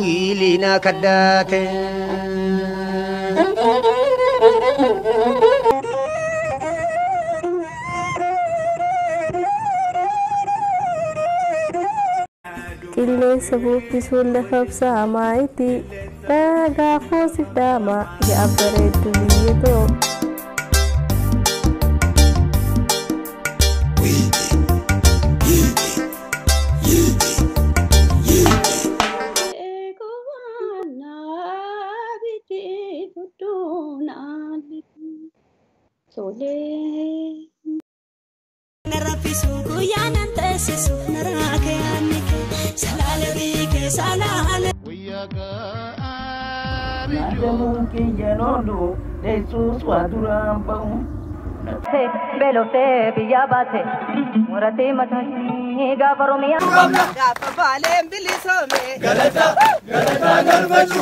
Wilina kadate Kille sebupi sulle hafsa maiti daga khosi dama ya abare duyeto mungkin janondo de sus waduram bang se belote biyabate murate matani ga paromia ga falem bilisome galata galfaju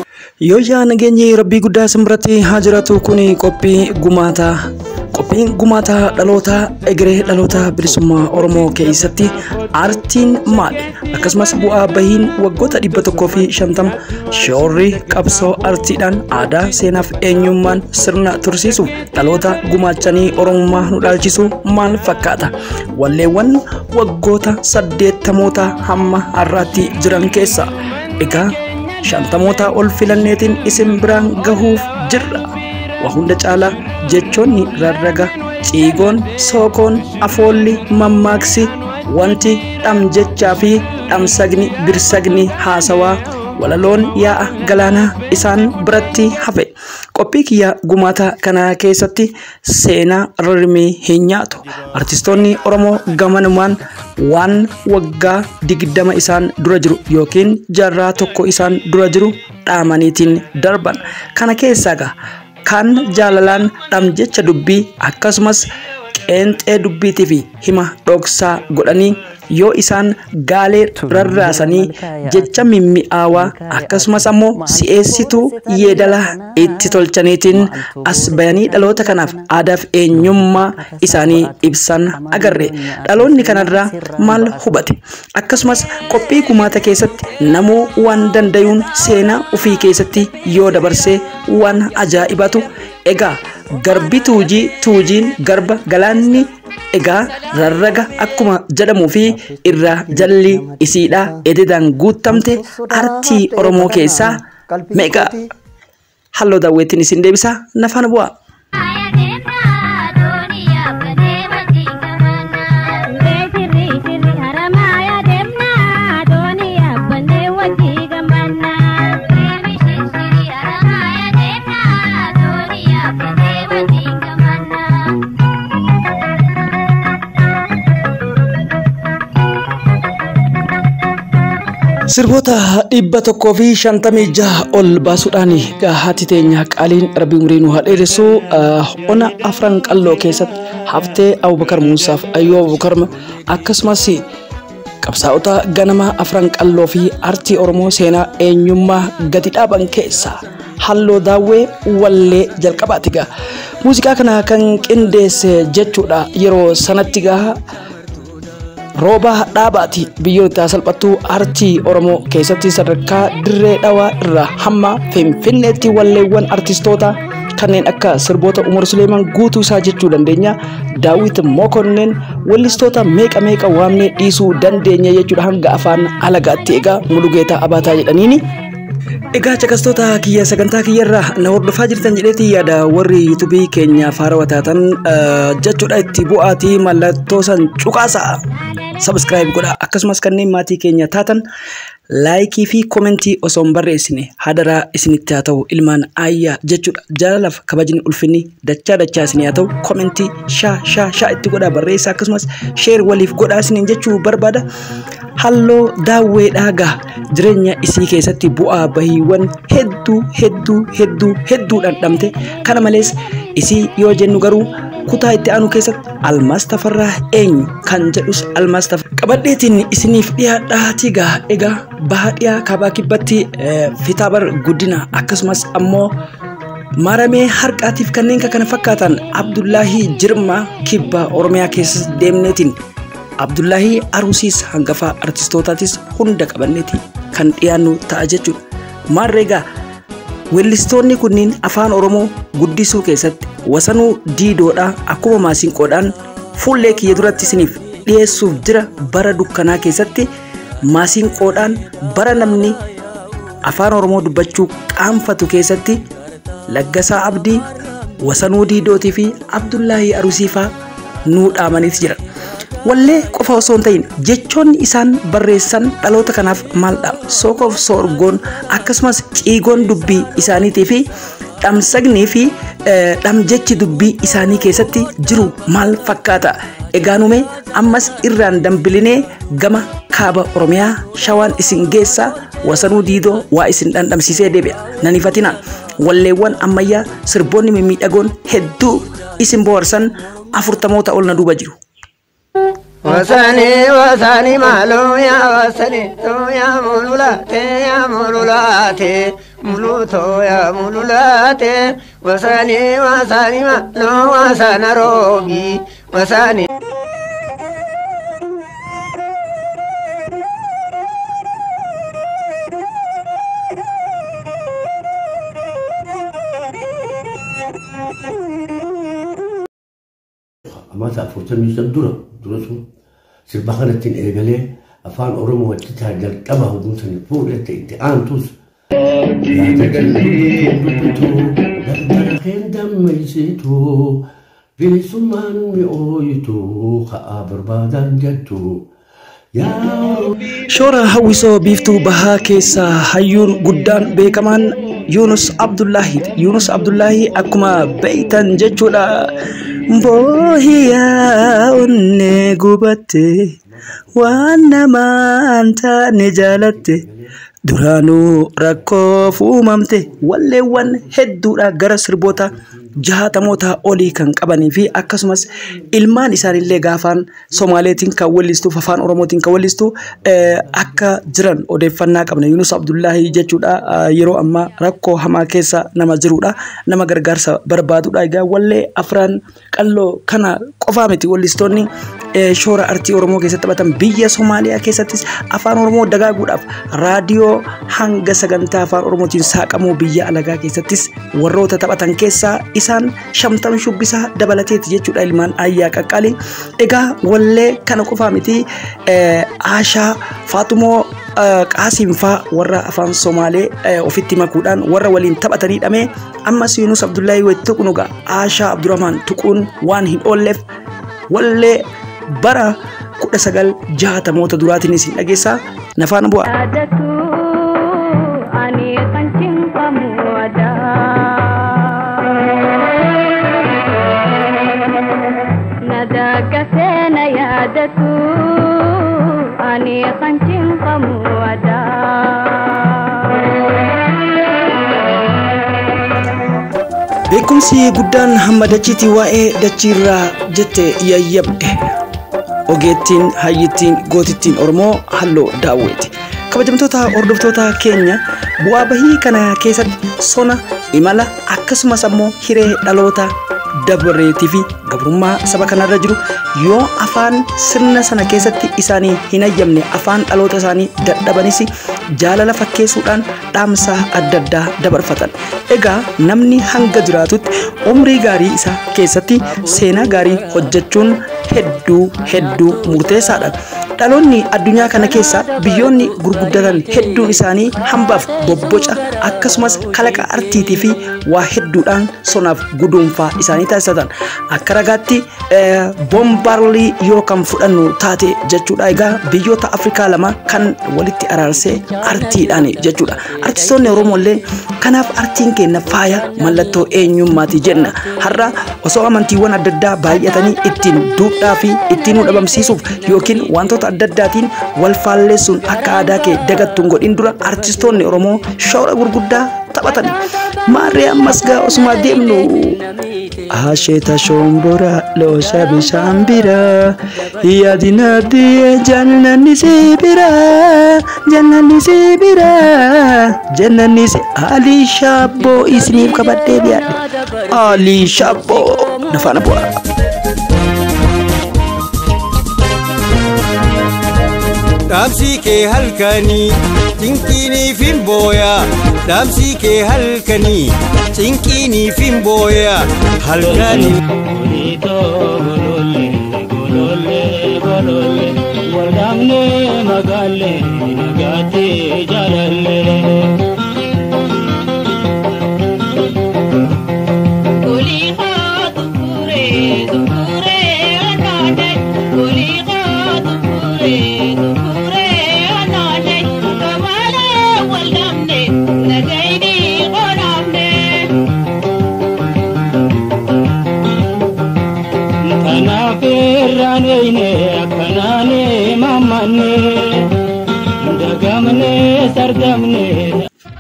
yoo jaan nageenyi rabbii guddaa simratti hajiratu kuni qophiin gumaata dhaloota egeree dhaloota bilisummaa Oromoo keessatti aartiin maali akkasumas bu'aa bahiin waggoota 150 shoorri qabsoo aartiidhaan aadaa seenaaf eenyummaan sirna tursiisuuf dhaloota gumaachanii Oromummaa nu dhaalchisu maal fakkaata walleewwan waggoota 80moota hamma har'aatti jiran keessa egaa 50moota ol filanneetiin isin biraan gahuuf jirra wahunda caala jechoonni rarraga ciigoon sookoon afoolli mammaaksi wanti dham jechaa fi dhamsagni birsagni haasawaa walaloon yaa'a galaanaa isaan biratti hafe qophii kiyya gumaata kana keessatti seenaa rirmii hin nyaatu artistoonni Oromoo gamanumaan waan waggaa 20 isaan dura jiru yookiin jaarraa tokko isaan dura jiru dhaamaniitiin darban kana keessaa kan jaalalaan dham jecha dubbii akkasumas qeenxee dubbiitii fi hima dhoksaa godhanii yoo isaan gaalee rarraasanii jecha mimmi'aawaa akkasumas ammoo si'eessituu yeedala itti tolchaniitiin as bayanii dhaloota kanaaf aadaaf eenyummaa isaanii ibsan agarre dhaloonni kanarraa maal hubate akkasumas qophii gumaata keessatti namoo waan dandayuun seenaa ofii keessatti yoo dabarsee waan ajaa'ibatu egaa garbi tuujiin garba galaanni egaa rarraga akkuma jedhamuu fi irraa jalli isiidha ededaan guutamte aartii Oromoo keessaa meeqa halloo daawwetiin isin deebisa nafaan bu'a. Sirboota 156 ol baasuudhaan haati teenya qaaliin rabbi umrii nu hadheessu ona afran qalloo keessatti haftee Abubakar Muusaaf Ayyoo Abubakar akkasumas qabsaa'ota ganama afran qalloo fi aartii Oromoo seenaa eenyummaa gadi dhaaban keessa halloo daawwee wallee jalqabaatiga muuziqaa kana kan qindeesse jechuudha yeroo sanatti Rooba dhaabaati biyyoota salphattuu aartii Oromoo keessatti sadarkaa dirree dhawaa irraa hamma Finfinneetti walleewwan artistoota kanneen akka sirboota Umar Suleeman guutuu isaa jechuu dandeenya Daawit Mokonnin wallistoota meeqa waamnee dhiisuu dandeenya jechuudha hanga afaan alagaatti egaa Mulugeetaa Abaataa jedhaniini egaa caqastoota kiyya sagantaa kiyyarraa na hordofaa jirtan jedheeti yaada warri yuutuubii keenya faarawaa taatan jechuudha itti bu'aatii mallattoo san cuqaasa subscribe godha akkasumas kanneen maatii keenya taatan laayikii fi komentii osoo hin barreessine hadaraa isinitti haa ta'u ilmaan ayyaa jechuudha jaalalaaf kabajni ulfinni dachaa isinii haa ta'u komentii shaa itti godha barreessa akkasumas sheer waliif godha isiniin jechuu barbaada halloo daawwee dhaagaa jireenya isii keessatti bu'aa bahiiwwan hedduu dhandhamte kana malees isii yoo jennu garuu kutaa itti aanu keessatti Almaas Tafarraa eenyu kan jedhus Almaas Tafarraa qabadheetiin isiniif dhiyaadhaatii egaa baha dhiyaa kaabaa kibbatti Fitaabar Guddina akkasumas ammoo maramee harqaatiif kanneen kana fakkaatan Abdullahi Jirma kibba Oromiyaa keessa deemneetiin Abdullahi Arusiis hangafa artistootatis hunda qabanneetii kan dhiyaannu ta'a jechuudha. Maarreegaa weellistoonni kunniin afaan Oromoo guddisuu keessatti wasanuu diidoodha akkuma maasinqoodhaan fuullee kiyya duratti isiniif dhiyeessuuf jira. Bara dukkanaa keessatti maasinqoodhaan bara namni afaan Oromoo dubbachuu qaanfatu keessatti Laggasaa Abdii, Wasanuu Diidootii fi Abdullahi Arusiifaa nuu dhaamaniiti jira. Wallee qofa osoo hin ta'in jechoonni isaan barreessan dhaloota kanaaf maaldha. Sookoof soorgoon akkasumas ciigoon dubbii isaaniitii fi dhamsagnii fi dhamjechi dubbii isaanii keessatti jiru maal fakkaata? Egaanume ammas irraan dambilinee gama kaaba Oromiyaa Shawaan isin geessa Wasanuu Diidoo waa isin dhandhamsiisee deebi'a. Nanifatina walleewwan ammayyaa sirboonni mimmiidhagoon hedduu isin bohaarsan 40 ol na duuba jiru. wasani malo ya wasani to ya mululate muluto ya mululate wasani malo wasana rogi wasani masa furtami dura su sirbakan tin egale afan oromo wacce ta jalqaba hukuntan fuudhate itti aantus ya tagallutu dardareen dammaysitu bilisummaan mi'ooyitu haa barbaadan jettu Shoora hawwisoo biiftuu bahaa keessaa hayyuun guddaan beekamaan Yunus Abdullahi. Yunus Abdullahi akkuma beeytan jechuudha. Boohiyaa onne gubatte waan namaan taane jaalatte duraanuu rakkoo fuumamte walleewwan hedduudha gara sirboota 60 olii kan qabanii fi akkasumas ilmaan isaanillee gaafaan Somaaleetiin kan wallistu afaan Oromootiin kan wallistu akka jiran odeeffannaa qabna. Yunus Abdullahi jechuudha yeroo amma rakkoo hamaa keessa nama jiruudha, nama gargaarsa barbaadudha. Egaa wallee afraan qalloo kana qofaa miti wallistoonni shoora artii Oromoo keessatti taphatan biyya Somaaliyaa keessattis afaan Oromoo dagaaguudhaaf raadiyoo hanga sagantaa afaan Oromootiin saaqamuu biyya alagaa keessattis warroota taphatan keessaa isaan 50 shubbisaa dabalateeti jechuudha ilmaan ayyaa qaqqaali. Egaa wallee kana qofaa miti Aashaa Faatumoo Qaasim faa warra afaan Somaalee ofitti makuudhaan warra waliin taphatanii dhamee ammas Yunus Abdullahi waytu kunuga Aashaa Abdurrahman tuquun waan hin oolleef wallee bara 1960 duraatiin isin dhageessaa nafaan bu'a. Beekumsi guddaan hamma dachiitii waa'ee dachiirraa jette yayyabde ogeettiin hayyittiin gootittiin Oromoo halloo daawwiti. Kabajamtoota hordoftoota keenya bu'aa bahii kana keessatti sona imala akkasumas ammoo hiree dhaloota dabareetii fi gabrummaa saba kanarra jiru yoo afaan sirna sana keessatti isaanii hin ayyamne afaan dhaloota isaanii dadhabanis jaalala fakkeessuudhaan dhaamsa adda addaa dabarfatan. Egaa namni hanga jiraatutti umrii gaarii isaa keessatti seenaa gaarii hojjechuun hedduu murteessaadha. Dhaloonni addunyaa kana keessa biyyoonni gurguddatan hedduun isaanii hambaaf bobboca akkasumas kalaqa artiitii fi waa hedduudhaan sonaaf guduunfaa isaanii taasisatan. Akka ragaatti Boombaarlii yoo kan fudhannu taate jechuudha. Egaa biyyoota Afrikaa lama kan walitti araarsee artiidhaan jechuudha. Artistoonni Oromooillee kanaaf artiin kenna faaya mallattoo eenyummaati jenna. Har'a osoo amantiiwwan adda addaa baay'atanii ittiin duudhaa fi ittiin dhabamsiisuuf yookiin wantoota adda addaatiin wal faalleessuun akka aadaa kee dagattuun godhin dura artistoonni Oromoo shoora gurguddaa taphatan. Maarree ammas gaa osuma deemnu Asheta shombora losa bisambira yadinati jannani sibira jannani si Ali Shabo isnif kabadde biya Ali Shabo nafana bu'a Damsi ke halkani cinkini fimboya Damsi ke halkani cinkini fimboya halkani golole waldamne magalle nagate jalalle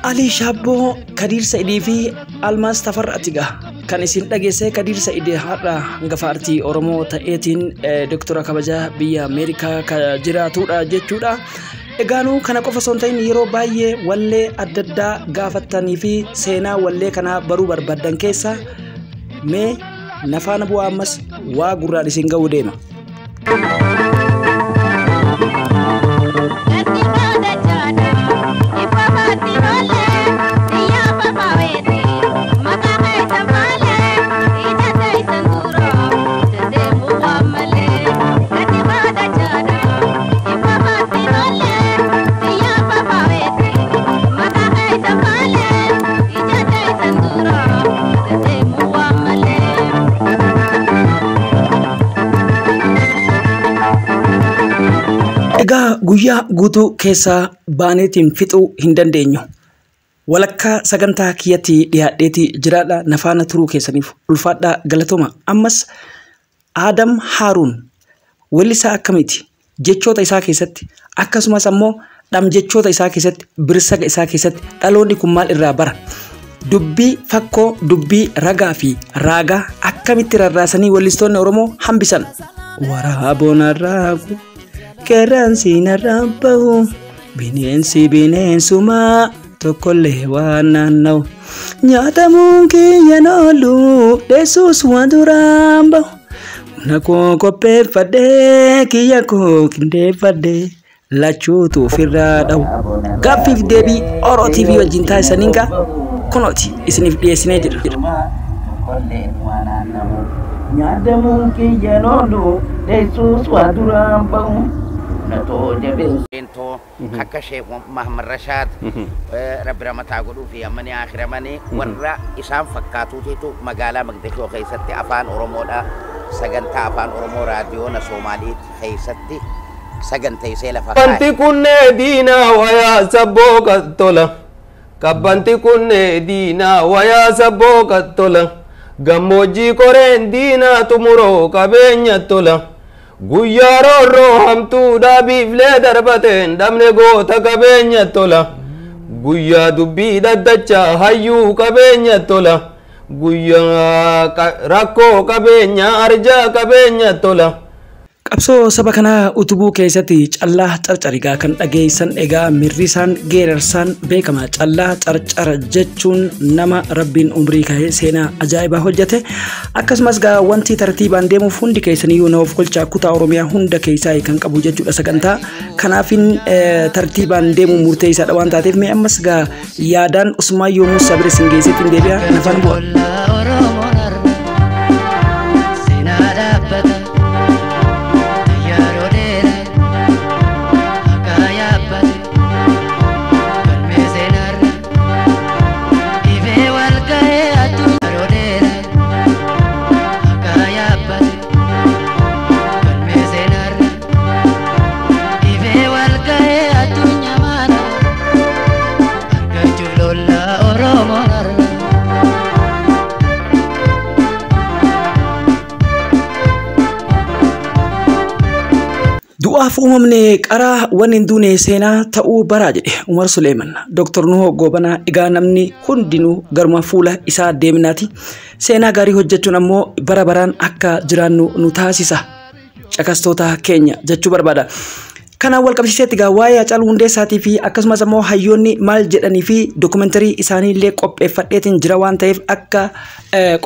Ali Shabo Kadir Saidi fi Almas Tafarratiga kan isin dhageesse Kadir Saidi har'a hangafa artii Oromoo ta'eetiin Doktora kabaja biyya Ameerikaa ka jiraatudha jechuudha. Egaanuu kana qofa osoo hin ta'in yeroo baay'ee wallee adda addaa gaafattanii fi seenaa wallee kana baruu barbaadan keessa mee nafaana bu'aa ammas waa gurraan isin ga'uu deema. Egaa guyyaa guutuu keessaa baaneetiin fixuu hin dandeenyu. Walakkaa sagantaa kiyyatti dhiyaadheeti jiraadha nafaana turuu keessaniif ulfaadhaa galatooma. Ammas Adam Haruun wallisaa akkamiiti jechoota isaa keessatti akkasumas ammoo dhamjechoota isaa keessatti birsaga isaa keessatti dhaloonni kun maal irraa bara dubbii fakkoo dubbii ragaa fi raagaa akkamitti rarraasanii wallistoonni Oromoo hambisan waraaboon raagu Keransi narabahu bineensi bineensuma tokkollee waan naanna'u nyaatamuun kiyya noolu deessuus waan duraan bahu humna koo qopheeffadhee kiyya koo qindeeffadhee lachuutu ofirraa dhawu gaaffiif deebii Oro TV wajjin taasisaniin gaa kunooti isiniif dhiyeessinee jira. Nyaatamuun kiyya noolu deessuus waan duraan bahu.Ento akka Sheikh Muhammad Rashad Rabbi ramataa godhuu fi ammanii akhiramanii warra isaan fakkaatuutiitu magaalaa Magdashoo keessatti afaan Oromoodha sagantaa afaan Oromoo raadiyoona Soomaaliitti keessatti saganteessee lafa kaa'e. Kabbanti kunne diinaa wayaa sabboo kattola kabbanti kunne diinaa wayaa sabboo kattola gammoojjii koreen diinaa tumuroo qabeenya tola. Guyyaa roorroo hamtuudha biiflee darbateen dhabne goota qabeenya tola. Guyyaa dubbii daddachaa hayyuu qabeenya tola. Guyyaa rakkoo qabeenya arjaa qabeenya tola. Qabsoo saba kanaa utubuu keessatti callaa carcarigaa kan dhageessan egaa mirrisaan geerarsaan beekama. Callaa carcara jechuun nama rabbiin umrii kaa'ee seenaa ajaa'ibaa hojjete. Akkasumas gaa wanti tartiibaan deemuuf hundi keessaniyyuu nama of kolchaa kutaa Oromiyaa hunda keessaa kan qabu jechuudha sagantaa. Kanaafin tartiibaan deemuu murteessaadha waan taateef mee ammas gaa yaadaan Usmaan yoomuu sabire singeesseetiin deebi'a nafaan bu'a. Namaaf uumamne qaraa waan hin duune seenaa ta'uu baraa jedhe Umar Suleeman. Dr. Nuho Gobanaa egaa namni hundinuu garuma fuula isaa deeminaati. Seenaa gaarii hojjechuun ammoo bara baraan akka jiraannu nu taasisa. Caqastoota keenya jechuu barbaada. Kana wal qabsiisetti egaa waa'ee Haacaaluu Hundeessaatii fi akkasumas ammoo hayyoonni maal jedhanii fi dookumentarii isaanii illee qopheeffadheetiin jira waan ta'eef akka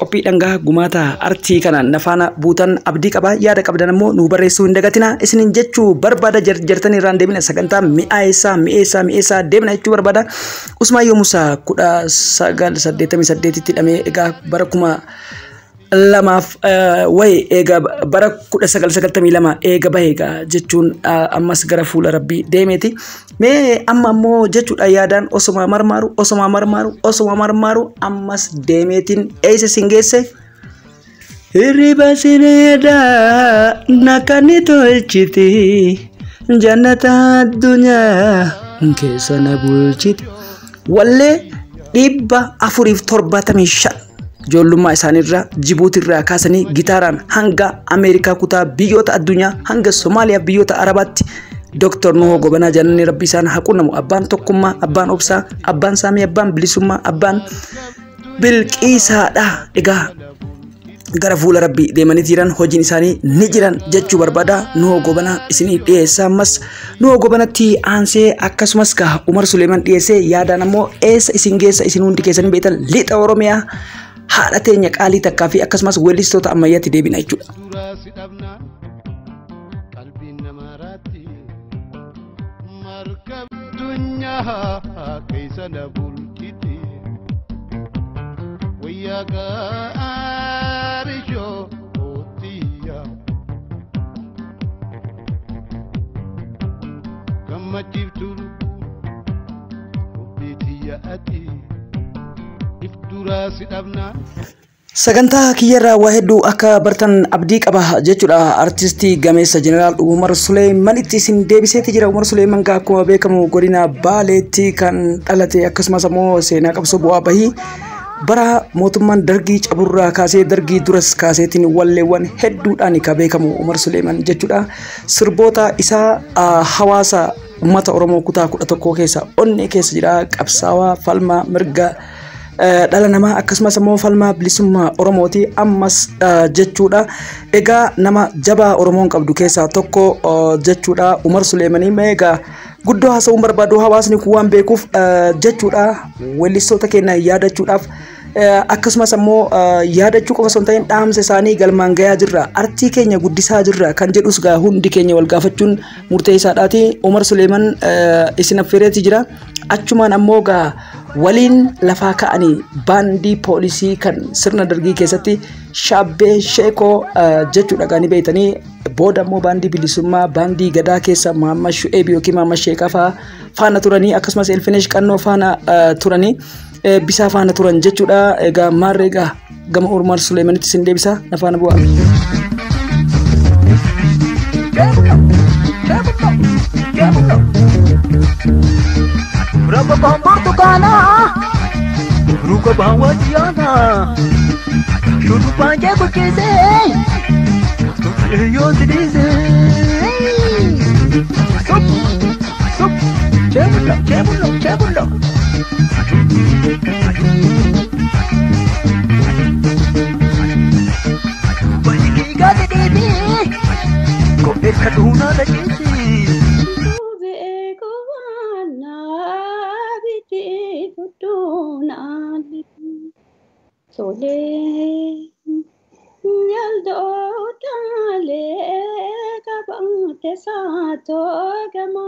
qophii dhangaa gumaata artii kanaan nafaana buutan abdii qaba. Yaada qabdan ammoo nu barreessuu hin dagatina. Isinin jechuu barbaada jartanii irraan deebina sagantaa mi'eessaa deebina jechuu barbaada. Usmaayyoo Musaa 1988 tti hidhamee egaa bara 2002 wayi eega bara 1992 eega baheega jechuun ammas gara fuula rabbii deemeeti. Mee amma ammoo jechuudha yaadaan osoma marmaaru ammas deemeetiin eessa singeesse hirriba sineeda nakani tolchiti jannata addunyaa keessa na bulchiti wallee 475 Jollummaa isaanirra Jibuutirraa kaasanii gitaaraan hanga Ameerikaa kutaa biyyoota addunyaa hanga Somaaliyaa biyyoota Arabaatti Dr. Nuho Gobanaa jannani rabbi isaan haquunamu abbaan tokkummaa abbaan obsaa abbaan saamii abbaan bilisummaa abbaan bilqiisaadha. Egaa gara fuula rabbii deemanii jiran hojiin isaanii ni jiran jechuu barbaada. Nuho Gobanaa isinii dhiyeessaa ammas Nuho Gobanatti aansee akkasumas ka Umar Suleeman dhiyeessee yaadaan ammoo eessa isin geessa isin hundi keessanii beektan lixa Oromiyaa haadha teenya qaalii takkaa fi akkasumas weellistoota ammayyaatti deebina jechuudha. Sagantaa kiyyarraa waa hedduu akka bartan abdii qaba jechuudha. Artistii gameessa Jeneraal Umar Suleeman itti isin deebiseeti jira. Umar Suleeman akkuma beekamu godina Baaleetti kan dhalate akkasumas ammoo seenaa qabsoo bu'aa bahii bara mootummaan dargii caburraa kaasee dargii duras kaaseetiin walleewwan hedduudhaan kan beekamu Umar Suleeman jechuudha. Sirboota isaa hawaasa uummata Oromoo kutaa 11 keessa onnee keessa jira. Qabsaawaa falmaa mirga dhala namaa akkasumas ammoo falmaa bilisummaa Oromooti ammas jechuudha. Egaa nama jabaa Oromoon qabdu keessaa tokko jechuudha Umar Suleemanii. Meegaa guddoo haasa'uun barbaadu hawaasni kun waan beekuuf jechuudha weellistoota keenya yaadachuudhaaf akkasumas ammoo yaadachuu qofa osoo hin ta'in dhaamsa isaanii galmaan gayaa jirra. Artii keenya guddisaa jirra kan jedhus gaa hundi keenya wal gaafachuun murteessaadhaati. Umar Suleeman isin affeereeti jira. Achumaan ammoo gaa waliin lafaa ka'anii baandii poolisii kan sirna dargii keessatti Shabbee Sheekoo jechuudha gaanii beeytanii booda ammoo baandii bilisummaa baandii gadaa keessa Muhammad Shu'eeb yookiin Muhammad Sheekaa faana turanii akkasumas Elfinesh Qannoo faana turanii bisaa faana turan jechuudha. Egaa maarree egaa gama Umar Suleemanitti isin deebisa na faana bu'aa. Berapa bambu tukana, ruka bawa diana, shuru panja bukise, yo tidise, sup, cebulo. Banyak iga tadi, kok kaduna lagi. Sole nyaldo dale kabang tesa to gama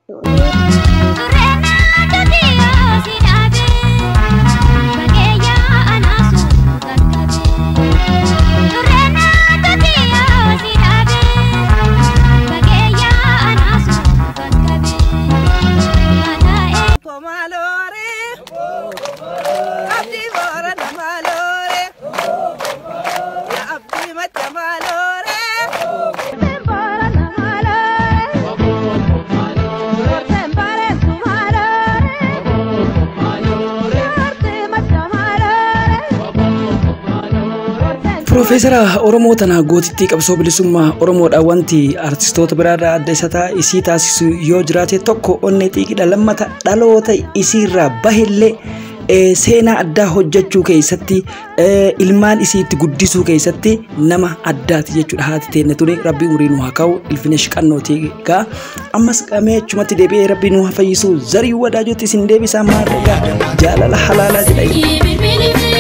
Rena tadio sinabe bageya anasu takabe Rena tadio sinabe bageya anasu takabe Manae Pomalore Abdi Bora Malore Abdi Mata Malore Bora Malore Profeesara Oromoo tana gootitti qabsoo bilisummaa Oromoodha wanti artistoota biraarraa adda isa isii taasisu yoo jiraate tokko onnee xiiqidha lammata dhaloota isiirraa bahillee seenaa addaa hojjechuu keessatti ilmaan isiitti guddisuu keessatti nama addaati jechuudha haati teenne tuni rabbii umurii nu haa kaa'u ilfine shiqannootii gaa ammas qamee achumatti deebi'ee rabbii nu haa fayyisu zarii wadaajotti isin deebisaa maarreegaa jaalala halaalaa jedha.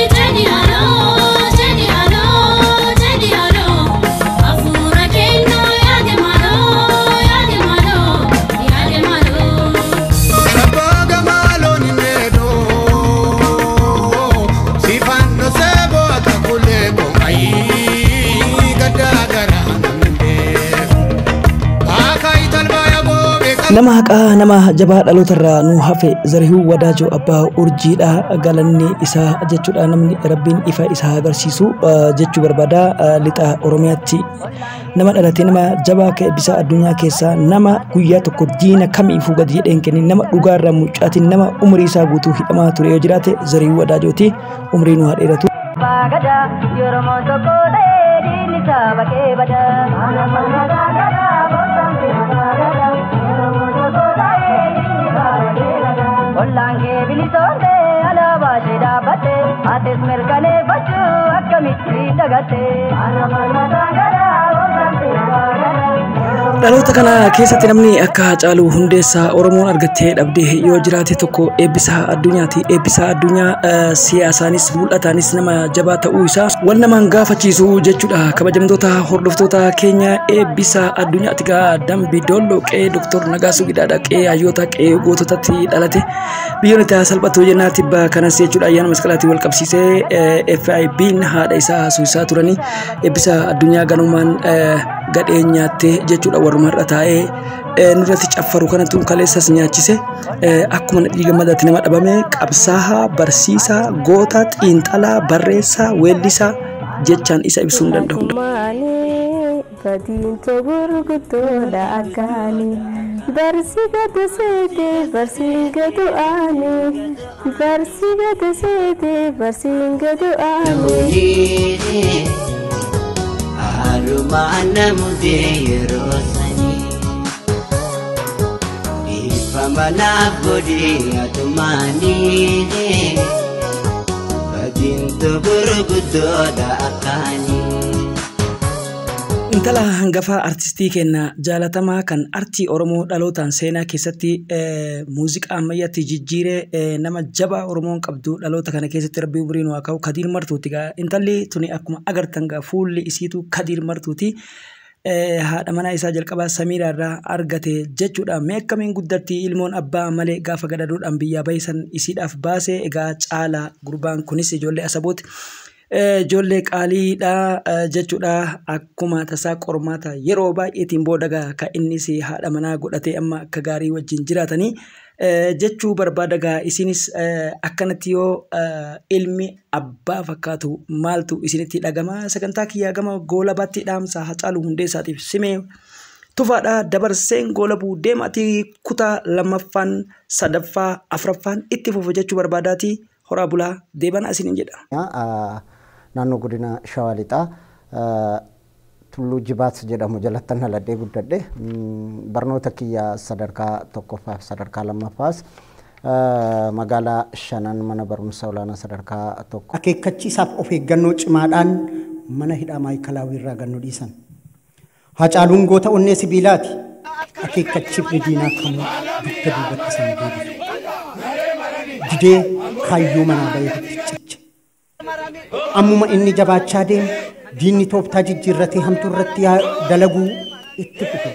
nama haqaa nama jabaa dhalootarraa nu hafe Zarihuu Wadaajoo abbaa urjiidha galanni isaa jechuudha namni rabbiin ifa isaa agarsiisu jechuu barbaada lixa Oromiyaatti nama dhalate nama jabaa keessa addunyaa keessaa nama guyyaa tokko diina kamiifuu gadi jedheen kennin nama dhugaarraa mucaatiin nama umrii isaa guutuu hidhamaa ture yoo jiraate Zarihuu Wadaajooti umrii nu haa dheeratu. Olange bilisonde alaba jeda bate ates merkane bachu akamitti dagate dhaloota kana keessatti namni akka Hacaaluu Hundeessaa Oromoon argattee dhabdee yoo jiraate tokko eebbisaa addunyaati eebbisaa addunyaa siyaasaanis mul'ataanis nama jabaa ta'uu isaa waan namaan gaafachiisu jechuudha kabajamtoota hordoftoota keenya eebbisaa addunyaati gaa dambi dolloo qe'ee Dr. Nagaasuu Gidaadhaa qe'ee hayyoota qe'ee goototatti dhalate biyyoon itti salphatu jennaa tibba kanas jechuudha ayyaana masqalaatiin wal qabsiisee FIB'n haadha isaa haasuu turanii eebbisaa addunyaa ganumaan gadheenyaatte jechuudha warruma irra taa'ee nurratti caffaru kanatu kaleessas nyaachise akkuma dhiiga madaatti nama dhabame qabsaahaa barsiisaa goota xiinxalaa barreessaa weellisaa jechaan isa ibsuu hin danda'u. Fadinto gurguddoodha akkaani barsi gadu seete barsiin gadu aane barsi gadu seete barsiin gadu aane. Arumana mudero sani ifamana bodi atumani badinto gurguddoodha akkaani. Intala hangafa artistii kenna jaalatamaa kan artii Oromoo dhalootaan seenaa keessatti muuziqaa ammayyaatti jijjiiree nama jabaa Oromoon qabdu dhaloota kana keessatti rabbii umurii nu haa kaa'u Kadiir Martuuti gaa intalli tuni akkuma agartan gaa fuulli isiitu Kadiir Martuuti haadha manaa isaa jalqabaa Samiiraa irraa argate jechuudha mee akkamiin guddatti ilmoon abbaa malee gaafa gadhaduudhaan biyyaa bahisan isiidhaaf baasee egaa Caalaa gurbaan kunis ijoollee Asabooti. Ijoollee qaaliidha jechuudha akkuma tasaa qormaata yeroo baay'eetiin booda kan innis haadha manaa godhatee amma akka gaarii wajjin jiraatanii jechuu barbaada isinis akkanatti yoo ilmi abbaa fakkaatu maaltu isinitti dhagama sagantaa kiyyaa gama goolabaatti dhaamsa Hacaaluu Hundeessaatiif simee tufaadha dabarseen goolabuu deemaatii kutaa lammaffaan sadaffaa afuraffaan itti fufu jechuu barbaadaati horaa bulaa deebana isinin jedha. Naannoo godina Shawaa Lixaa Tulluu Jibaat jedhamu jalattan haladhee guddadhe barnoota kiyya sadarkaa tokkoffaaf sadarkaa lammaffaas magaalaa Shanan mana barumsa olaanaa sadarkaa tokko. Akeekkachiisaaf of eeggannoo cimaadhaan mana hidhaa Maayikalaawii irraa gannoo dhiisan. Hacaaluun goota onnee sibiilaati. Akeekkachiifni diinaa kamuu dugda duubatti san deebisu. Didee kaayyoo manaa bahee cicha. Ammuma inni jabaachaa deemu diinni tooftaa jijjiirratee hamtuu irratti dalaguu itti fufe.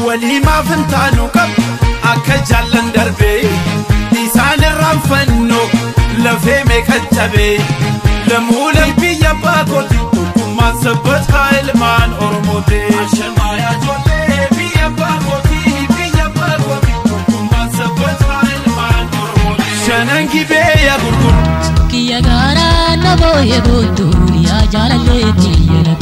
Walii maaf hin taanu qab akka jaallan darbee isaan irraan fannoo lafee meeqa cabee lamuulee biyya baakooti tokkummaan sabbataa ilmaan Oromooti. Kibeya gurgur Kiya gara nabo ye bodu ya jalale tiye na